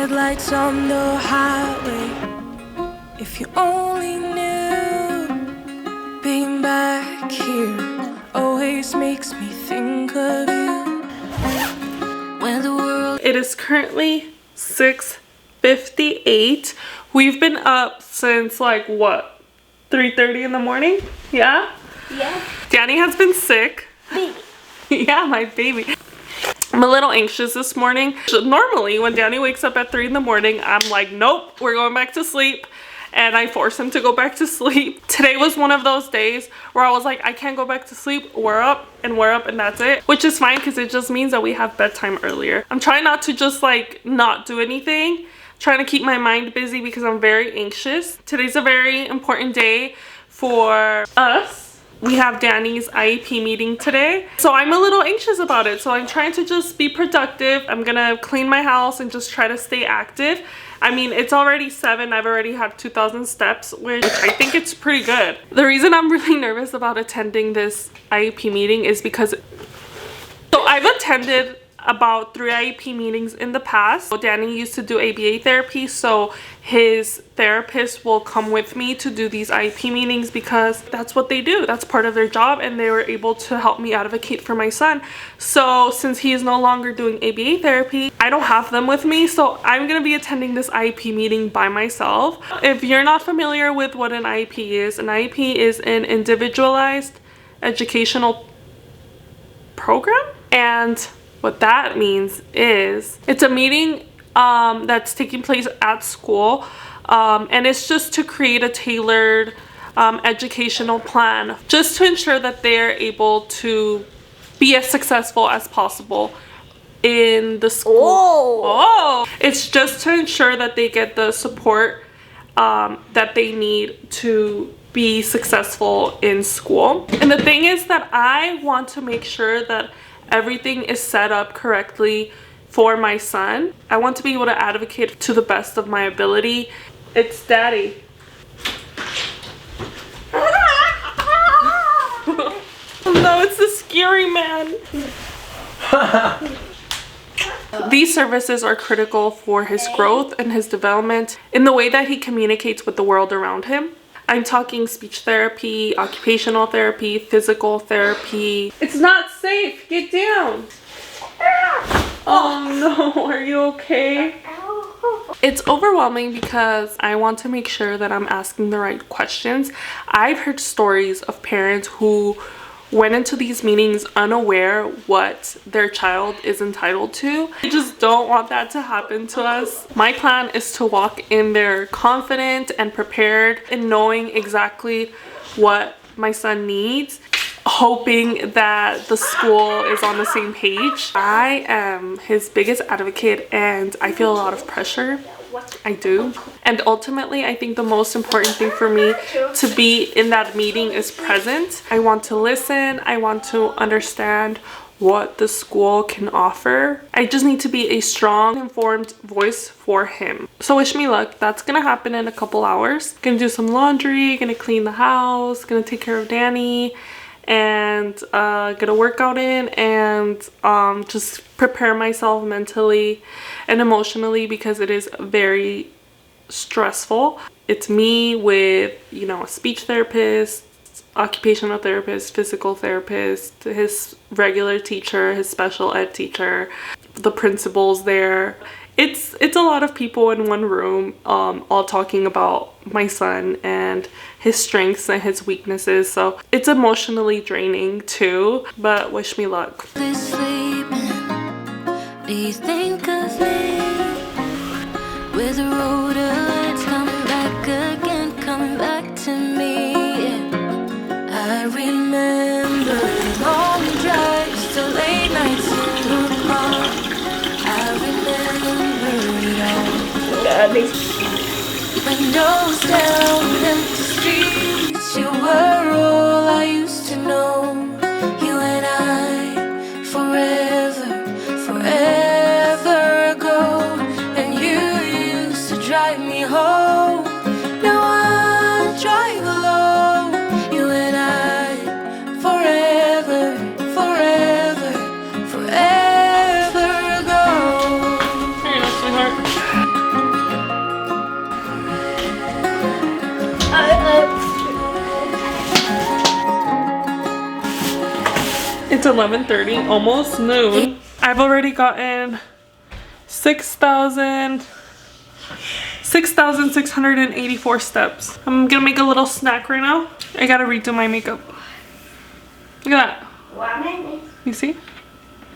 Headlights on the highway. If you only knew, being back here always makes me think of you. When the world... It is currently 6:58. We've been up since like what, 3:30 in the morning? Yeah? Yeah. Danny has been sick. Baby. Yeah, my baby. I'm a little anxious this morning. Normally when Danny wakes up at 3 in the morning, I'm like, nope, we're going back to sleep. And I force him to go back to sleep. Today was one of those days where I was like, I can't go back to sleep. We're up, and that's it. Which is fine because it just means that we have bedtime earlier. I'm trying not to just like not do anything. Trying to keep my mind busy because I'm very anxious. Today's a very important day for us. We have Danny's IEP meeting today. So I'm a little anxious about it. So I'm trying to just be productive. I'm gonna clean my house and just try to stay active. I mean, it's already 7. I've already had 2,000 steps, which I think it's pretty good. The reason I'm really nervous about attending this IEP meeting is because... So I've attended about 3 IEP meetings in the past. Danny used to do ABA therapy, so his therapist will come with me to do these IEP meetings because that's what they do. That's part of their job, and they were able to help me advocate for my son. So since he is no longer doing ABA therapy, I don't have them with me, so I'm gonna be attending this IEP meeting by myself. If you're not familiar with what an IEP is an individualized educational program, and what that means is it's a meeting that's taking place at school, and it's just to create a tailored educational plan just to ensure that they're able to be as successful as possible in the school. Oh, it's just to ensure that they get the support that they need to be successful in school. And the thing is that I want to make sure that everything is set up correctly for my son. I want to be able to advocate to the best of my ability. It's Daddy. No, it's the scary man. These services are critical for his growth and his development in the way that he communicates with the world around him. I'm talking speech therapy, occupational therapy, physical therapy. It's not safe. Get down. Oh no, are you okay? It's overwhelming because I want to make sure that I'm asking the right questions. I've heard stories of parents who went into these meetings unaware what their child is entitled to. I just don't want that to happen to us. My plan is to walk in there confident and prepared and knowing exactly what my son needs, hoping that the school is on the same page. I am his biggest advocate and I feel a lot of pressure. I do. And ultimately, I think the most important thing for me to be in that meeting is present. I want to listen. I want to understand what the school can offer. I just need to be a strong, informed voice for him. So wish me luck. That's gonna happen in a couple hours. Gonna do some laundry, gonna clean the house, gonna take care of Danny, and get a workout in, and just prepare myself mentally and emotionally because it is very stressful. It's me with, you know, a speech therapist, occupational therapist, physical therapist, his regular teacher, his special ed teacher, the principals there. It's a lot of people in one room, all talking about my son and his strengths and his weaknesses. So it's emotionally draining too, but wish me luck. Do you think of me with the road lights coming back again, coming back to me? Yeah. I remember long drives to late nights in the park. I remember it all. Windows down, empty streets. You were all I used to know. You and I, forever, forever ago. And you used to drive me home. Now I drive alone. You and I, forever, forever, forever ago. Here you go, sweetheart. It's 11:30, almost noon. I've already gotten 6,684 steps. I'm gonna make a little snack right now. I gotta redo my makeup. Look at that. You see?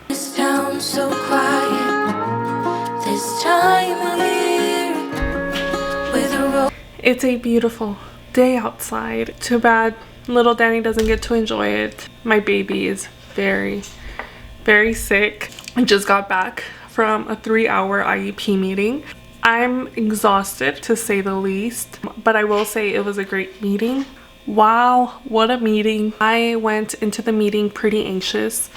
This town so quiet. This time of year with a road. It's a beautiful day outside. Too bad little Danny doesn't get to enjoy it. My baby is very, very sick. I just got back from a 3-hour IEP meeting. I'm exhausted to say the least, but I will say it was a great meeting. Wow, what a meeting. I went into the meeting pretty anxious.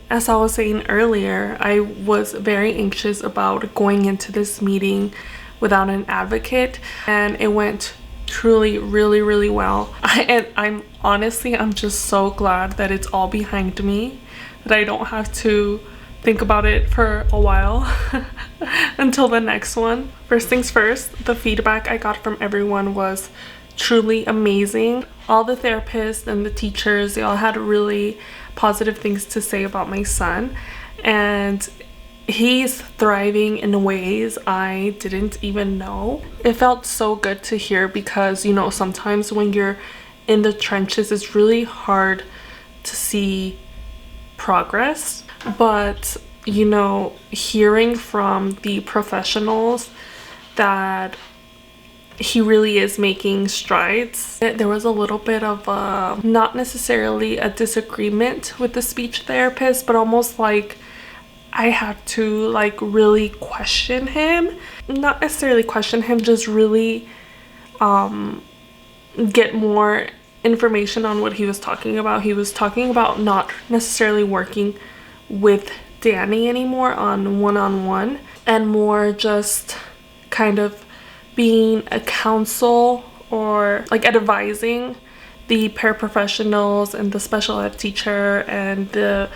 As I was saying earlier, I was very anxious about going into this meeting without an advocate, and it went truly really well. I'm just so glad that it's all behind me, that I don't have to think about it for a while until the next one. First things first, the feedback I got from everyone was truly amazing. All the therapists and the teachers, they all had really positive things to say about my son, and he's thriving in ways I didn't even know. It felt so good to hear because, you know, sometimes when you're in the trenches, it's really hard to see progress. But, you know, hearing from the professionals that he really is making strides. There was a little bit of not necessarily a disagreement with the speech therapist, but almost like I had to like really question him. Not necessarily question him, just really get more information on what he was talking about. He was talking about not necessarily working with Danny anymore on one-on-one, and more just kind of being a counsel or like advising the paraprofessionals and the special ed teacher and the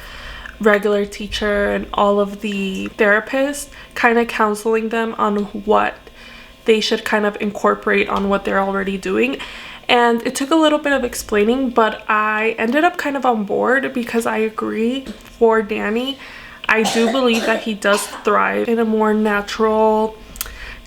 regular teacher and all of the therapists, kind of counseling them on what they should kind of incorporate on what they're already doing. And it took a little bit of explaining, but I ended up kind of on board because I agree. For Danny, I do believe that he does thrive in a more natural,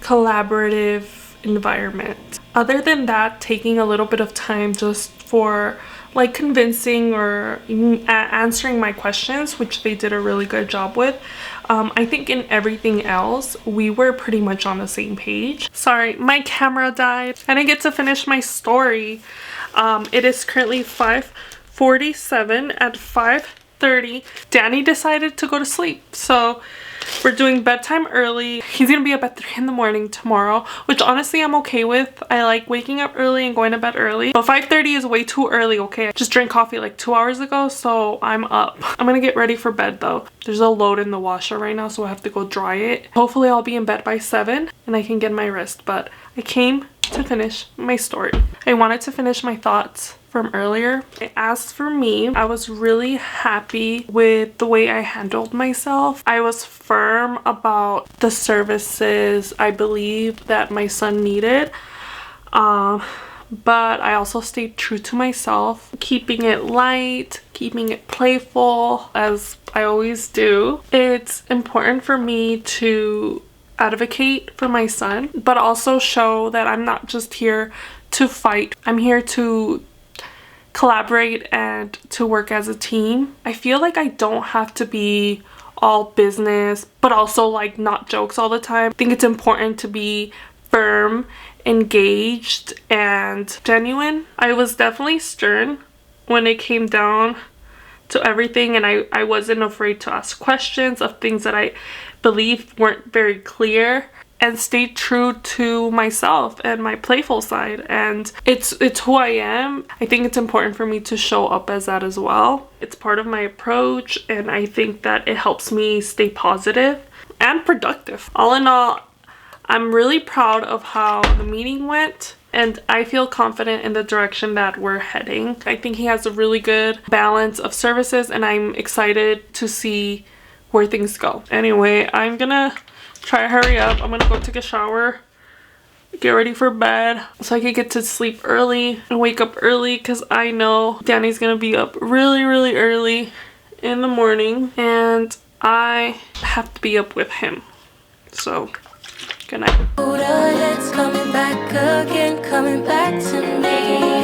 collaborative environment. Other than that, taking a little bit of time just for like convincing or answering my questions, which they did a really good job with. I think in everything else, we were pretty much on the same page. Sorry, my camera died. I didn't get to finish my story. It is currently 5:47. At 5:30, Danny decided to go to sleep. So we're doing bedtime early. He's gonna be up at 3 in the morning tomorrow, which honestly I'm okay with. I like waking up early and going to bed early, but 5:30 is way too early, okay? I just drank coffee like 2 hours ago, so I'm up. I'm gonna get ready for bed though. There's a load in the washer right now, so I have to go dry it. Hopefully I'll be in bed by 7 and I can get my rest, but I came to finish my story. I wanted to finish my thoughts from earlier. As for me, I was really happy with the way I handled myself. I was firm about the services I believe that my son needed, but I also stayed true to myself, keeping it light, keeping it playful, as I always do. It's important for me to advocate for my son, but also show that I'm not just here to fight. I'm here to collaborate and to work as a team. I feel like I don't have to be all business, but also like not jokes all the time. I think it's important to be firm, engaged, and genuine. I was definitely stern when it came down to everything, and I wasn't afraid to ask questions of things that I believed weren't very clear, and stayed true to myself and my playful side. And it's who I am. I think it's important for me to show up as that as well. It's part of my approach, and I think that it helps me stay positive and productive. All in all, I'm really proud of how the meeting went, and I feel confident in the direction that we're heading. I think he has a really good balance of services, and I'm excited to see where things go. Anyway, I'm gonna try to hurry up. I'm gonna go take a shower get ready for bed so I could get to sleep early and wake up early, because I know Danny's gonna be up really, really early in the morning and I have to be up with him. So, good night. It's coming back again, coming back to me.